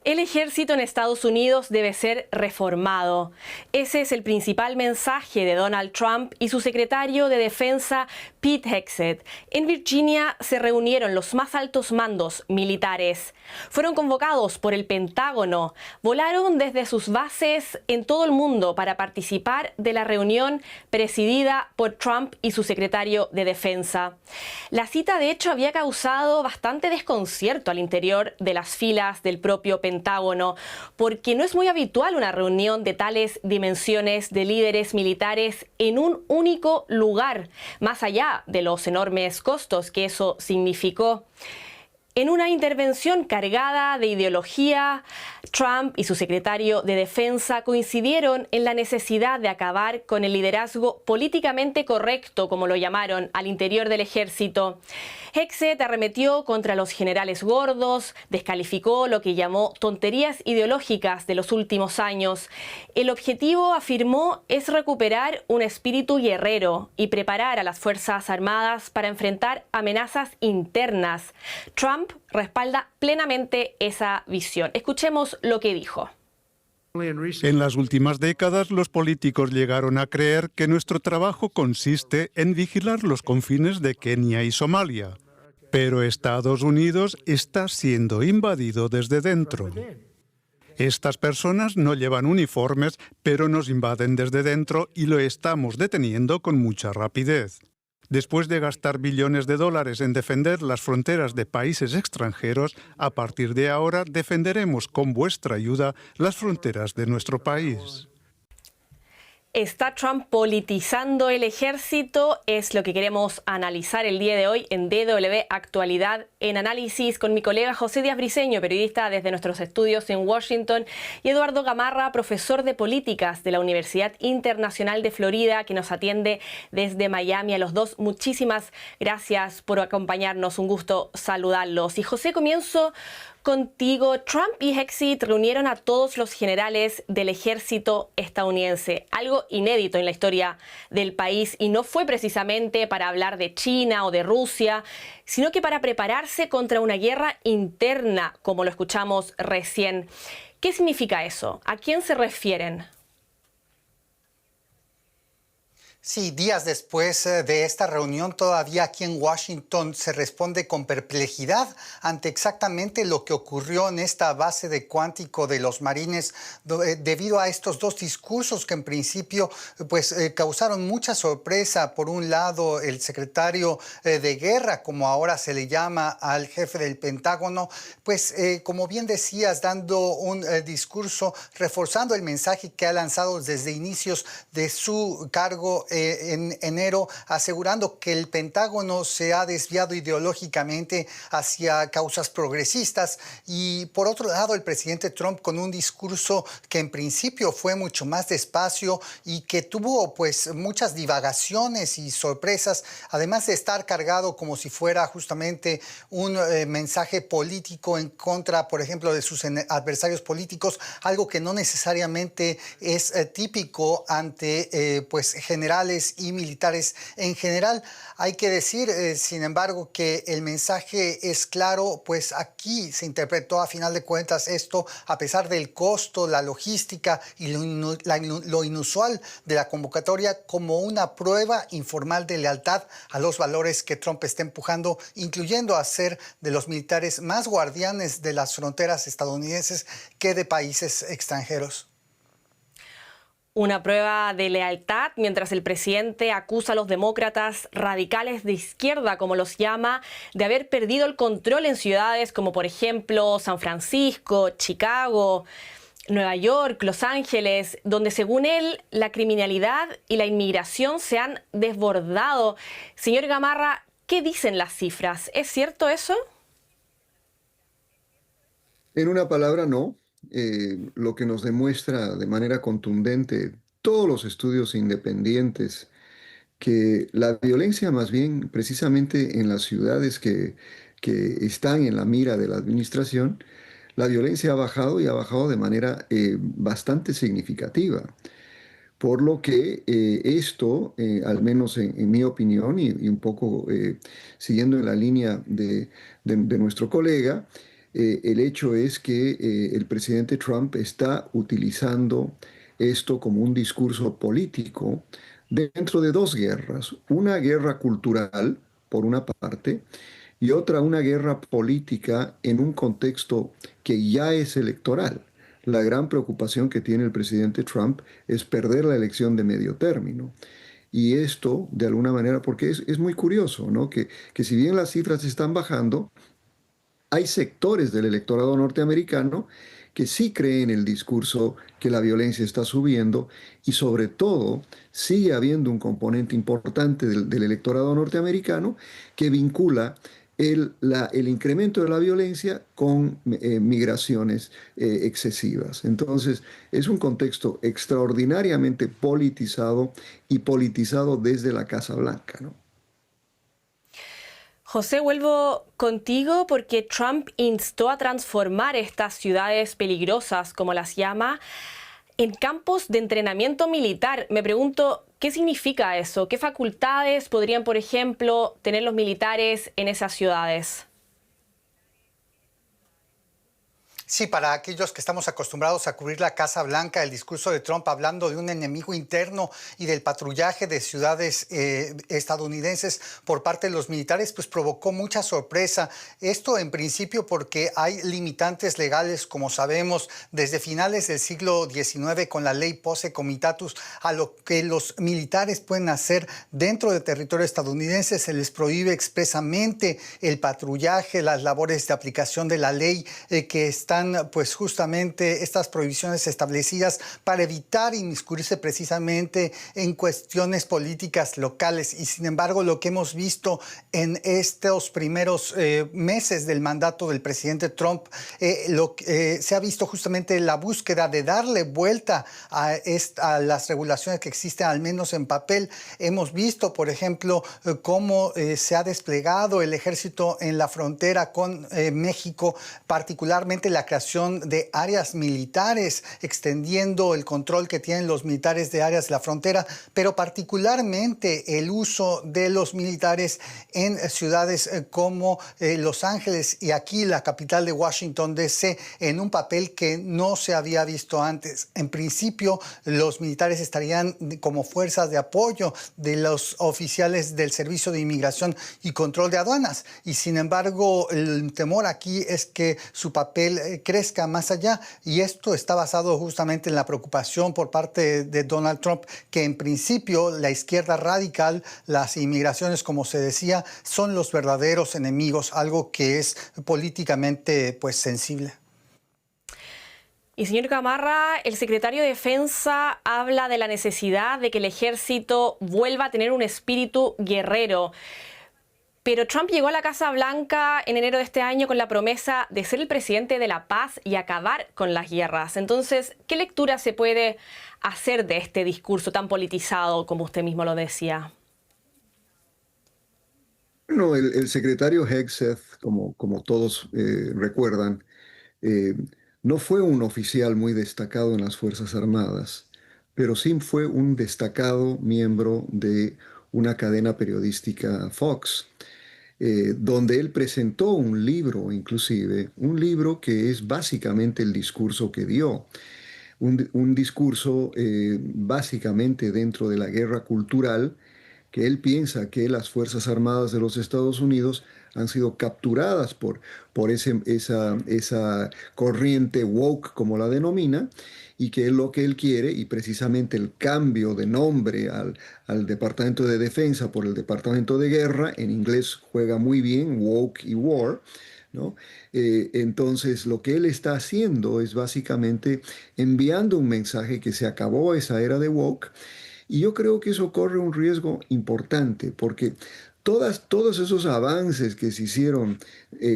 El ejército en Estados Unidos debe ser reformado. Ese es el principal mensaje de Donald Trump y su secretario de Defensa, Pete Hegseth. En Virginia se reunieron los más altos mandos militares. Fueron convocados por el Pentágono. Volaron desde sus bases en todo el mundo para participar de la reunión presidida por Trump y su secretario de Defensa. La cita, de hecho, había causado bastante desconcierto al interior de las filas del propio Pentágono, porque no es muy habitual una reunión de tales dimensiones de líderes militares en un único lugar, más allá de los enormes costos que eso significó. En una intervención cargada de ideología, Trump y su secretario de Defensa coincidieron en la necesidad de acabar con el liderazgo políticamente correcto, como lo llamaron, al interior del ejército. Hegseth arremetió contra los generales gordos, descalificó lo que llamó tonterías ideológicas de los últimos años. El objetivo, afirmó, es recuperar un espíritu guerrero y preparar a las Fuerzas Armadas para enfrentar amenazas internas. Trump respalda plenamente esa visión. Escuchemos lo que dijo. En las últimas décadas, los políticos llegaron a creer que nuestro trabajo consiste en vigilar los confines de Kenia y Somalia. Pero Estados Unidos está siendo invadido desde dentro. Estas personas no llevan uniformes, pero nos invaden desde dentro y lo estamos deteniendo con mucha rapidez. Después de gastar billones de dólares en defender las fronteras de países extranjeros, a partir de ahora defenderemos con vuestra ayuda las fronteras de nuestro país. ¿Está Trump politizando el ejército? Es lo que queremos analizar el día de hoy en DW Actualidad en Análisis con mi colega José Díaz Briceño, periodista desde nuestros estudios en Washington, y Eduardo Gamarra, profesor de políticas de la Universidad Internacional de Florida, que nos atiende desde Miami. A los dos, muchísimas gracias por acompañarnos. Un gusto saludarlos. Y José, comienzo contigo. Trump y Hegseth reunieron a todos los generales del ejército estadounidense, algo inédito en la historia del país, y no fue precisamente para hablar de China o de Rusia, sino que para prepararse contra una guerra interna, como lo escuchamos recién. ¿Qué significa eso? ¿A quién se refieren? Sí, días después de esta reunión, todavía aquí en Washington se responde con perplejidad ante exactamente lo que ocurrió en esta base de Cuántico de los Marines, debido a estos dos discursos que en principio causaron mucha sorpresa. Por un lado, el secretario de Guerra, como ahora se le llama al jefe del Pentágono, como bien decías, dando un discurso reforzando el mensaje que ha lanzado desde inicios de su cargo en enero, asegurando que el Pentágono se ha desviado ideológicamente hacia causas progresistas. Y por otro lado, el presidente Trump, con un discurso que en principio fue mucho más despacio y que tuvo muchas divagaciones y sorpresas, además de estar cargado como si fuera justamente un mensaje político en contra, por ejemplo, de sus adversarios políticos, algo que no necesariamente es típico ante generales y militares en general. Hay que decir, sin embargo, que el mensaje es claro, pues aquí se interpretó a final de cuentas esto, a pesar del costo, la logística y lo inusual de la convocatoria, como una prueba informal de lealtad a los valores que Trump está empujando, incluyendo a ser de los militares más guardianes de las fronteras estadounidenses que de países extranjeros. Una prueba de lealtad, mientras el presidente acusa a los demócratas radicales de izquierda, como los llama, de haber perdido el control en ciudades como, por ejemplo, San Francisco, Chicago, Nueva York, Los Ángeles, donde, según él, la criminalidad y la inmigración se han desbordado. Señor Gamarra, ¿qué dicen las cifras? ¿Es cierto eso? En una palabra, no. Lo que nos demuestra de manera contundente todos los estudios independientes, que la violencia más bien precisamente en las ciudades que están en la mira de la administración, la violencia ha bajado y ha bajado de manera bastante significativa. Por lo que esto, al menos en mi opinión y un poco siguiendo en la línea de nuestro colega, El hecho es que el presidente Trump está utilizando esto como un discurso político dentro de dos guerras. Una guerra cultural, por una parte, y otra una guerra política en un contexto que ya es electoral. La gran preocupación que tiene el presidente Trump es perder la elección de medio término. Y esto, de alguna manera, porque es muy curioso, ¿no? Que si bien las cifras están bajando, hay sectores del electorado norteamericano que sí creen el discurso que la violencia está subiendo y sobre todo sigue habiendo un componente importante del electorado norteamericano que vincula el incremento de la violencia con migraciones excesivas. Entonces, es un contexto extraordinariamente politizado y politizado desde la Casa Blanca, ¿no? José, vuelvo contigo porque Trump instó a transformar estas ciudades peligrosas, como las llama, en campos de entrenamiento militar. Me pregunto, ¿qué significa eso? ¿Qué facultades podrían, por ejemplo, tener los militares en esas ciudades? Sí, para aquellos que estamos acostumbrados a cubrir la Casa Blanca, el discurso de Trump hablando de un enemigo interno y del patrullaje de ciudades estadounidenses por parte de los militares, pues provocó mucha sorpresa. Esto en principio porque hay limitantes legales, como sabemos, desde finales del siglo XIX con la ley Posse Comitatus, a lo que los militares pueden hacer dentro del territorio estadounidense. Se les prohíbe expresamente el patrullaje, las labores de aplicación de la ley que están pues justamente estas prohibiciones establecidas para evitar inmiscuirse precisamente en cuestiones políticas locales. Y sin embargo, lo que hemos visto en estos primeros meses del mandato del presidente Trump, se ha visto justamente la búsqueda de darle vuelta a las regulaciones que existen, al menos en papel. Hemos visto, por ejemplo, cómo se ha desplegado el ejército en la frontera con México, particularmente la creación de áreas militares, extendiendo el control que tienen los militares de áreas de la frontera, pero particularmente el uso de los militares en ciudades como Los Ángeles y aquí la capital de Washington, D.C., en un papel que no se había visto antes. En principio, los militares estarían como fuerzas de apoyo de los oficiales del Servicio de Inmigración y Control de Aduanas, y sin embargo, el temor aquí es que su papel crezca más allá, y esto está basado justamente en la preocupación por parte de Donald Trump que en principio la izquierda radical, las inmigraciones, como se decía, son los verdaderos enemigos, algo que es políticamente pues sensible. Y señor Gamarra, el secretario de Defensa habla de la necesidad de que el ejército vuelva a tener un espíritu guerrero. Pero Trump llegó a la Casa Blanca en enero de este año con la promesa de ser el presidente de la paz y acabar con las guerras. Entonces, ¿qué lectura se puede hacer de este discurso tan politizado, como usted mismo lo decía? Bueno, el secretario Hegseth, como todos recuerdan, eh, no fue un oficial muy destacado en las Fuerzas Armadas, pero sí fue un destacado miembro de una cadena periodística Fox, donde él presentó un libro, inclusive, un libro que es básicamente el discurso que dio. Un discurso básicamente dentro de la guerra cultural, que él piensa que las Fuerzas Armadas de los Estados Unidos han sido capturadas por esa corriente woke, como la denomina, y que es lo que él quiere, y precisamente el cambio de nombre al Departamento de Defensa por el Departamento de Guerra, en inglés juega muy bien, woke y war, ¿no? Entonces, lo que él está haciendo es básicamente enviando un mensaje que se acabó esa era de woke, y yo creo que eso corre un riesgo importante, porque todos esos avances que se hicieron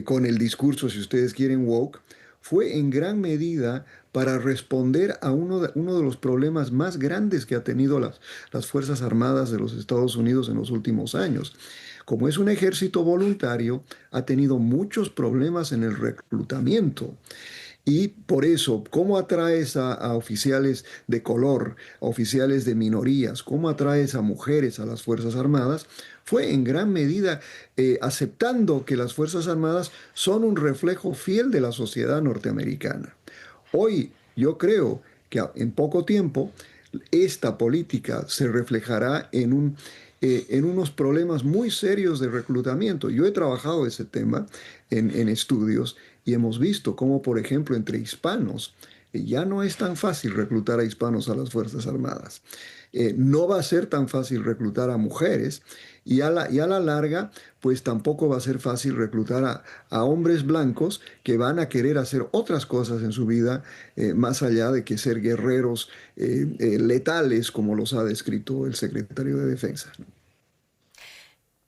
con el discurso, si ustedes quieren, woke, fue en gran medida para responder a uno de los problemas más grandes que ha tenido las Fuerzas Armadas de los Estados Unidos en los últimos años. Como es un ejército voluntario, ha tenido muchos problemas en el reclutamiento. Y por eso, ¿cómo atraes a oficiales de color, a oficiales de minorías? ¿Cómo atraes a mujeres a las Fuerzas Armadas? Fue en gran medida aceptando que las Fuerzas Armadas son un reflejo fiel de la sociedad norteamericana. Hoy yo creo que en poco tiempo esta política se reflejará en unos problemas muy serios de reclutamiento. Yo he trabajado ese tema en estudios y hemos visto cómo, por ejemplo, entre hispanos, ya no es tan fácil reclutar a hispanos a las Fuerzas Armadas. No va a ser tan fácil reclutar a mujeres y a la larga, pues tampoco va a ser fácil reclutar a hombres blancos que van a querer hacer otras cosas en su vida, más allá de que ser guerreros letales, como los ha descrito el secretario de Defensa.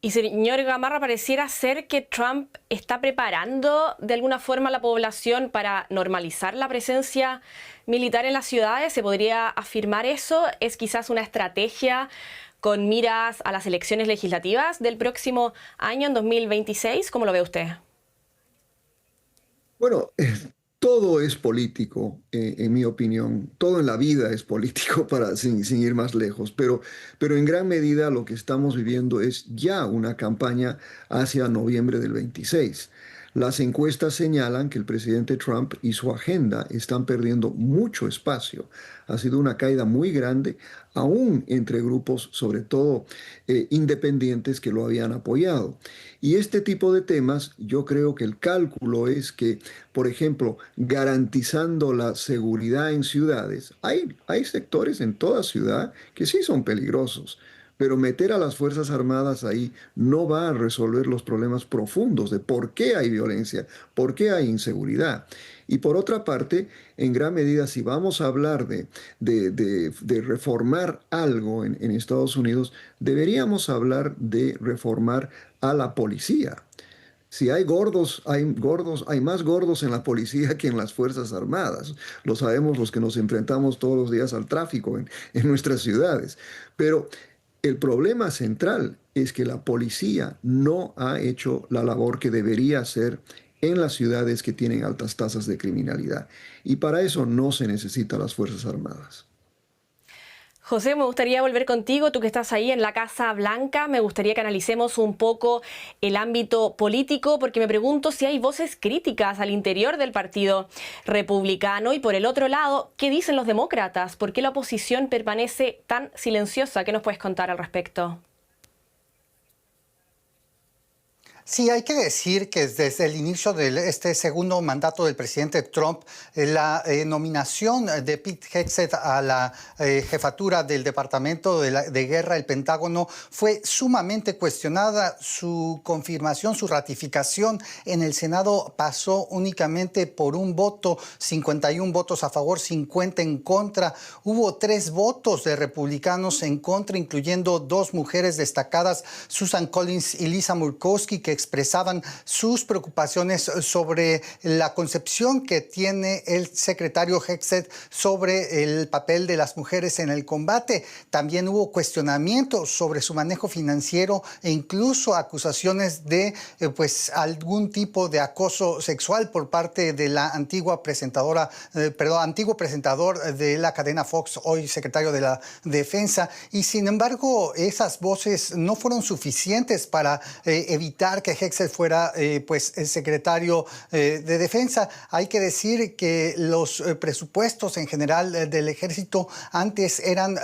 Y señor Gamarra, pareciera ser que Trump está preparando de alguna forma a la población para normalizar la presencia militar en las ciudades. ¿Se podría afirmar eso? ¿Es quizás una estrategia con miras a las elecciones legislativas del próximo año, en 2026? ¿Cómo lo ve usted? Bueno, todo es político, en mi opinión. Todo en la vida es político, sin ir más lejos. Pero en gran medida lo que estamos viviendo es ya una campaña hacia noviembre del 26. Las encuestas señalan que el presidente Trump y su agenda están perdiendo mucho espacio. Ha sido una caída muy grande, aún entre grupos, sobre todo independientes, que lo habían apoyado. Y este tipo de temas, yo creo que el cálculo es que, por ejemplo, garantizando la seguridad en ciudades, hay sectores en toda ciudad que sí son peligrosos. Pero meter a las Fuerzas Armadas ahí no va a resolver los problemas profundos de por qué hay violencia, por qué hay inseguridad. Y por otra parte, en gran medida, si vamos a hablar de reformar algo en Estados Unidos, deberíamos hablar de reformar a la policía. Si hay gordos, hay más gordos en la policía que en las Fuerzas Armadas. Lo sabemos los que nos enfrentamos todos los días al tráfico en nuestras ciudades. Pero el problema central es que la policía no ha hecho la labor que debería hacer en las ciudades que tienen altas tasas de criminalidad. Y para eso no se necesitan las Fuerzas Armadas. José, me gustaría volver contigo, tú que estás ahí en la Casa Blanca. Me gustaría que analicemos un poco el ámbito político, porque me pregunto si hay voces críticas al interior del Partido Republicano. Y por el otro lado, ¿qué dicen los demócratas? ¿Por qué la oposición permanece tan silenciosa? ¿Qué nos puedes contar al respecto? Sí, hay que decir que desde el inicio de este segundo mandato del presidente Trump, la nominación de Pete Hegseth a la jefatura del Departamento de Guerra, el Pentágono, fue sumamente cuestionada. Su confirmación, su ratificación en el Senado pasó únicamente por un voto, 51 votos a favor, 50 en contra. Hubo 3 votos de republicanos en contra, incluyendo 2 mujeres destacadas, Susan Collins y Lisa Murkowski, que expresaban sus preocupaciones sobre la concepción que tiene el secretario Hegseth sobre el papel de las mujeres en el combate. También hubo cuestionamientos sobre su manejo financiero e incluso acusaciones de algún tipo de acoso sexual por parte de la antiguo presentador de la cadena Fox, hoy secretario de la Defensa. Y sin embargo, esas voces no fueron suficientes para evitar que Hegseth fuera el secretario de Defensa. Hay que decir que los presupuestos en general del ejército antes eran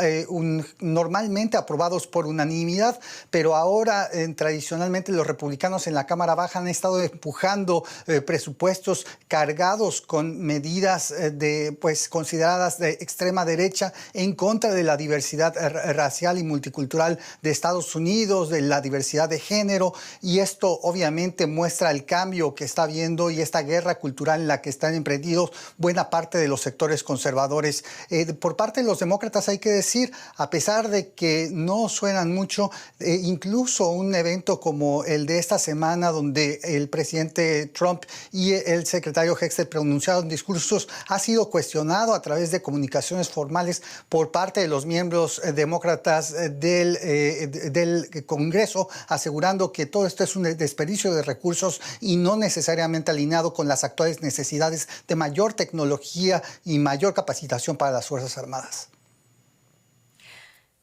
normalmente aprobados por unanimidad, pero ahora tradicionalmente los republicanos en la Cámara Baja han estado empujando presupuestos cargados con medidas consideradas de extrema derecha en contra de la diversidad racial y multicultural de Estados Unidos, de la diversidad de género, y esto obviamente muestra el cambio que está habiendo y esta guerra cultural en la que están emprendidos buena parte de los sectores conservadores. Por parte de los demócratas hay que decir, a pesar de que no suenan mucho, incluso un evento como el de esta semana, donde el presidente Trump y el secretario Hegseth pronunciaron discursos, ha sido cuestionado a través de comunicaciones formales por parte de los miembros demócratas del Congreso, asegurando que todo esto es un desperdicio de recursos y no necesariamente alineado con las actuales necesidades de mayor tecnología y mayor capacitación para las Fuerzas Armadas.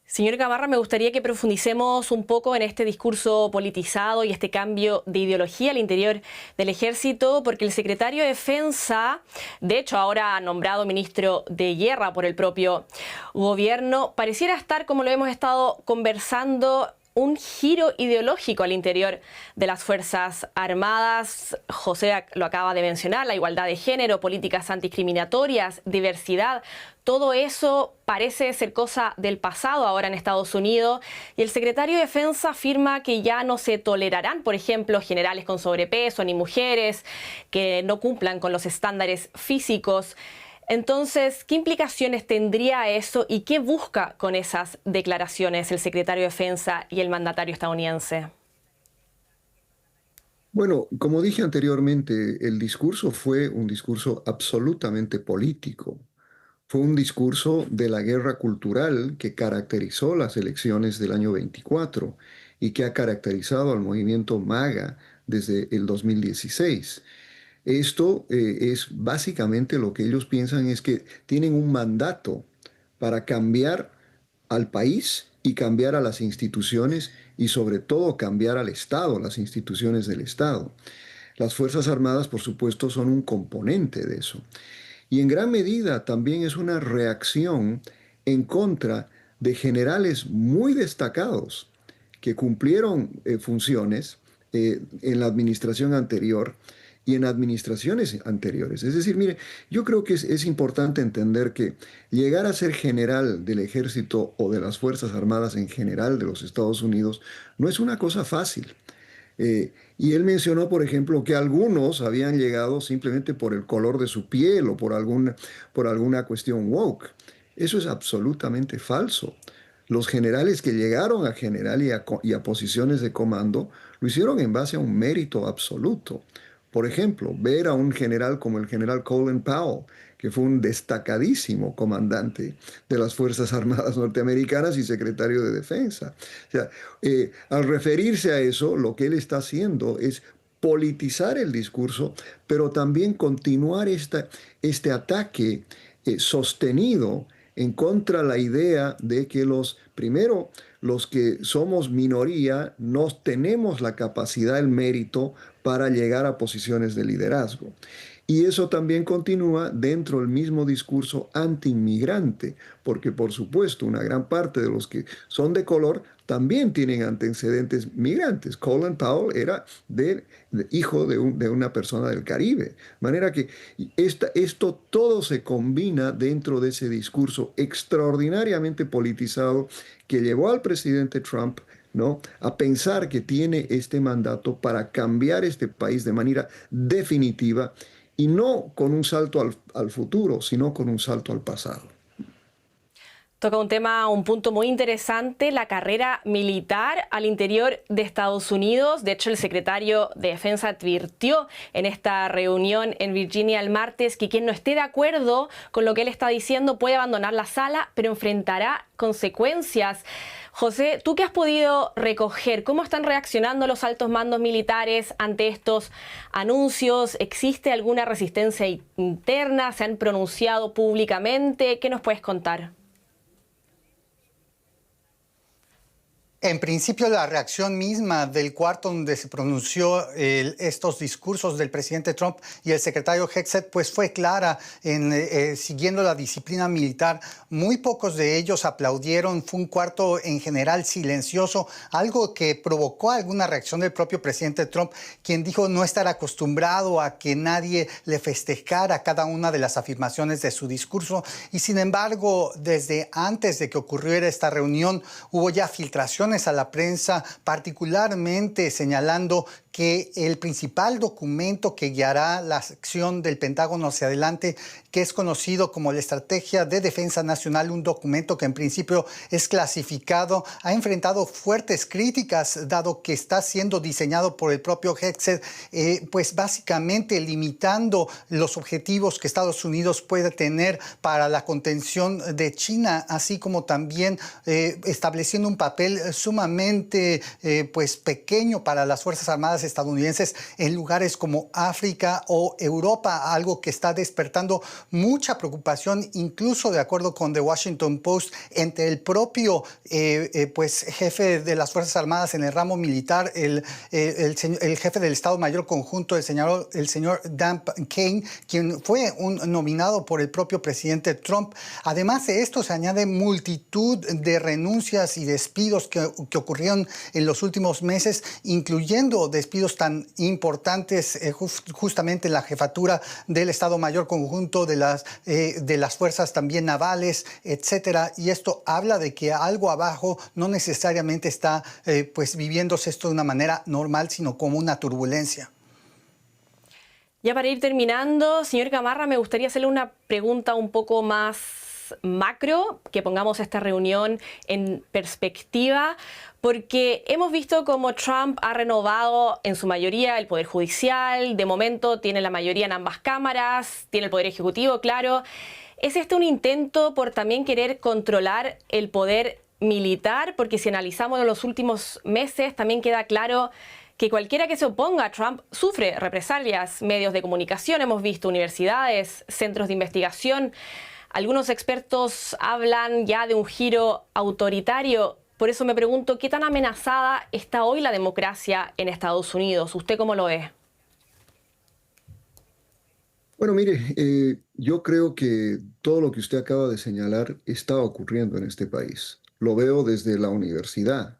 Señor Gamarra, me gustaría que profundicemos un poco en este discurso politizado y este cambio de ideología al interior del ejército, porque el secretario de Defensa, de hecho ahora nombrado ministro de Guerra por el propio gobierno, pareciera estar, como lo hemos estado conversando, un giro ideológico al interior de las Fuerzas Armadas. José lo acaba de mencionar, la igualdad de género, políticas antidiscriminatorias, diversidad. Todo eso parece ser cosa del pasado ahora en Estados Unidos y el secretario de Defensa afirma que ya no se tolerarán, por ejemplo, generales con sobrepeso ni mujeres que no cumplan con los estándares físicos. Entonces, ¿qué implicaciones tendría eso y qué busca con esas declaraciones el secretario de Defensa y el mandatario estadounidense? Bueno, como dije anteriormente, el discurso fue un discurso absolutamente político. Fue un discurso de la guerra cultural que caracterizó las elecciones del año 24 y que ha caracterizado al movimiento MAGA desde el 2016. Esto es básicamente lo que ellos piensan es que tienen un mandato para cambiar al país y cambiar a las instituciones y sobre todo cambiar al Estado, las instituciones del Estado. Las Fuerzas Armadas, por supuesto, son un componente de eso. Y en gran medida también es una reacción en contra de generales muy destacados que cumplieron funciones en la administración anterior y en administraciones anteriores. Es decir, mire, yo creo que es importante entender que llegar a ser general del ejército o de las Fuerzas Armadas en general de los Estados Unidos no es una cosa fácil. Y él mencionó, por ejemplo, que algunos habían llegado simplemente por el color de su piel o por alguna cuestión woke. Eso es absolutamente falso. Los generales que llegaron a general y a posiciones de comando lo hicieron en base a un mérito absoluto. Por ejemplo, ver a un general como el general Colin Powell, que fue un destacadísimo comandante de las Fuerzas Armadas norteamericanas y secretario de Defensa. O sea, al referirse a eso, lo que él está haciendo es politizar el discurso, pero también continuar este ataque sostenido en contra de la idea de que primero, los que somos minoría no tenemos la capacidad, el mérito para llegar a posiciones de liderazgo. Y eso también continúa dentro del mismo discurso anti-inmigrante, porque por supuesto una gran parte de los que son de color también tienen antecedentes migrantes. Colin Powell era hijo de una persona del Caribe. De manera que esto todo se combina dentro de ese discurso extraordinariamente politizado que llevó al presidente Trump, ¿no?, a pensar que tiene este mandato para cambiar este país de manera definitiva y no con un salto al futuro, sino con un salto al pasado. Toca un punto muy interesante, la carrera militar al interior de Estados Unidos. De hecho, el secretario de Defensa advirtió en esta reunión en Virginia el martes que quien no esté de acuerdo con lo que él está diciendo puede abandonar la sala, pero enfrentará consecuencias. José, ¿tú qué has podido recoger? ¿Cómo están reaccionando los altos mandos militares ante estos anuncios? ¿Existe alguna resistencia interna? ¿Se han pronunciado públicamente? ¿Qué nos puedes contar? En principio, la reacción misma del cuarto donde se pronunció estos discursos del presidente Trump y el secretario Hegseth, pues fue clara siguiendo la disciplina militar. Muy pocos de ellos aplaudieron. Fue un cuarto en general silencioso, algo que provocó alguna reacción del propio presidente Trump, quien dijo no estar acostumbrado a que nadie le festejara cada una de las afirmaciones de su discurso. Y sin embargo, desde antes de que ocurriera esta reunión, hubo ya filtraciones a la prensa, particularmente señalando que el principal documento que guiará la acción del Pentágono hacia adelante, que es conocido como la Estrategia de Defensa Nacional, un documento que en principio es clasificado, ha enfrentado fuertes críticas, dado que está siendo diseñado por el propio Hegseth, pues básicamente limitando los objetivos que Estados Unidos puede tener para la contención de China, así como también estableciendo un papel sumamente pues pequeño para las Fuerzas Armadas fuerzas estadounidenses en lugares como África o Europa, algo que está despertando mucha preocupación, incluso de acuerdo con The Washington Post, entre el propio pues, jefe de las Fuerzas Armadas en el ramo militar, el jefe del Estado Mayor Conjunto, el señor Dan Kane, quien fue nominado por el propio presidente Trump. Además de esto, se añade multitud de renuncias y despidos que ocurrieron en los últimos meses, incluyendo despidos tan importantes justamente en la jefatura del Estado Mayor Conjunto, de las fuerzas también navales, etcétera. Y esto habla de que algo abajo no necesariamente está pues viviéndose esto de una manera normal, sino como una turbulencia. Ya para ir terminando, señor Gamarra, me gustaría hacerle una pregunta un poco más macro, que pongamos esta reunión en perspectiva, porque hemos visto cómo Trump ha renovado en su mayoría el Poder Judicial, de momento tiene la mayoría en ambas cámaras, tiene el Poder Ejecutivo, claro. ¿Es este un intento por también querer controlar el poder militar? Porque si analizamos en los últimos meses, también queda claro que cualquiera que se oponga a Trump sufre represalias. Medios de comunicación, hemos visto universidades, centros de investigación. Algunos expertos hablan ya de un giro autoritario. Por eso me pregunto, ¿qué tan amenazada está hoy la democracia en Estados Unidos? ¿Usted cómo lo ve? Bueno, mire, yo creo que todo lo que usted acaba de señalar está ocurriendo en este país. Lo veo desde la universidad,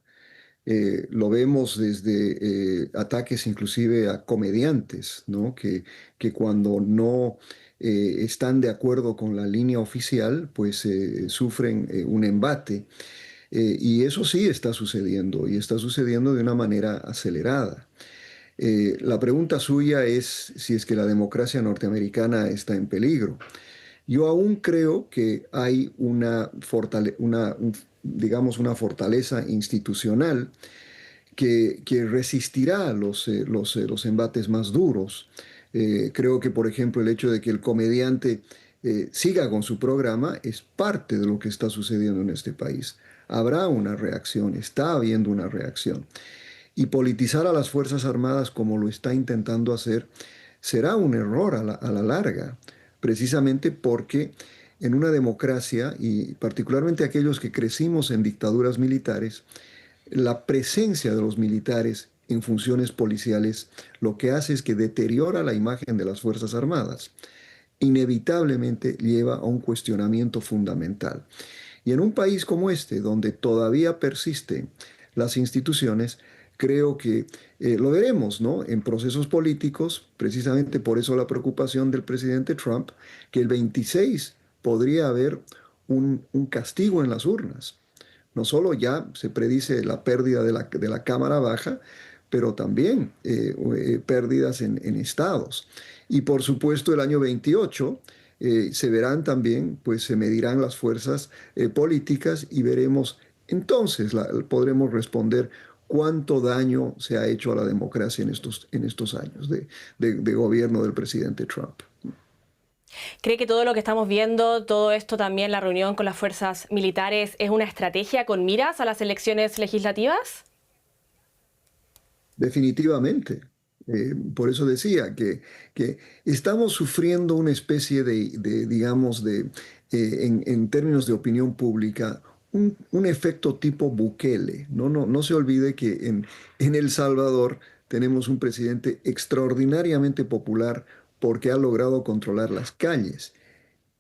lo vemos desde ataques inclusive a comediantes, ¿no? Que cuando no están de acuerdo con la línea oficial, pues sufren un embate. Y eso sí está sucediendo, y está sucediendo de una manera acelerada. La pregunta suya es si es que la democracia norteamericana está en peligro. Yo aún creo que hay digamos, una fortaleza institucional que resistirá los embates más duros. Creo que, por ejemplo, el hecho de que el comediante siga con su programa es parte de lo que está sucediendo en este país. Habrá una reacción, está habiendo una reacción. Y politizar a las Fuerzas Armadas como lo está intentando hacer será un error a la larga, precisamente porque en una democracia, y particularmente aquellos que crecimos en dictaduras militares, la presencia de los militares en funciones policiales lo que hace es que deteriora la imagen de las Fuerzas Armadas. Inevitablemente lleva a un cuestionamiento fundamental. Y en un país como este, donde todavía persisten las instituciones, creo que lo veremos, ¿no? En procesos políticos, precisamente por eso la preocupación del presidente Trump, que el 26 podría haber un castigo en las urnas. No solo ya se predice la pérdida de la Cámara Baja, pero también pérdidas en estados. Y por supuesto el año 28 se verán también, pues se medirán las fuerzas políticas y veremos, entonces podremos responder cuánto daño se ha hecho a la democracia en estos años de gobierno del presidente Trump. ¿Cree que todo lo que estamos viendo, todo esto también, la reunión con las fuerzas militares, es una estrategia con miras a las elecciones legislativas? Definitivamente. Por eso decía que estamos sufriendo una especie digamos, en términos de opinión pública, un efecto tipo Bukele. No se olvide que en El Salvador tenemos un presidente extraordinariamente popular porque ha logrado controlar las calles.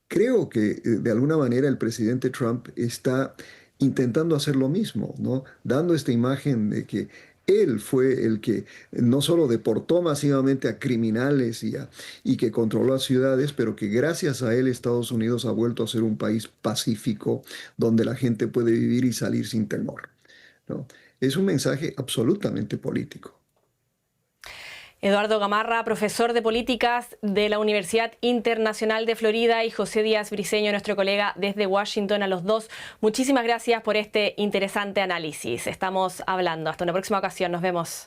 Creo que de alguna manera el presidente Trump está intentando hacer lo mismo, ¿no? Dando esta imagen de que él fue el que no solo deportó masivamente a criminales y que controló a ciudades, pero que gracias a él Estados Unidos ha vuelto a ser un país pacífico donde la gente puede vivir y salir sin temor, ¿no? Es un mensaje absolutamente político. Eduardo Gamarra, profesor de políticas de la Universidad Internacional de Florida, y José Díaz Briceño, nuestro colega desde Washington. A los dos, muchísimas gracias por este interesante análisis. Estamos hablando. Hasta una próxima ocasión. Nos vemos.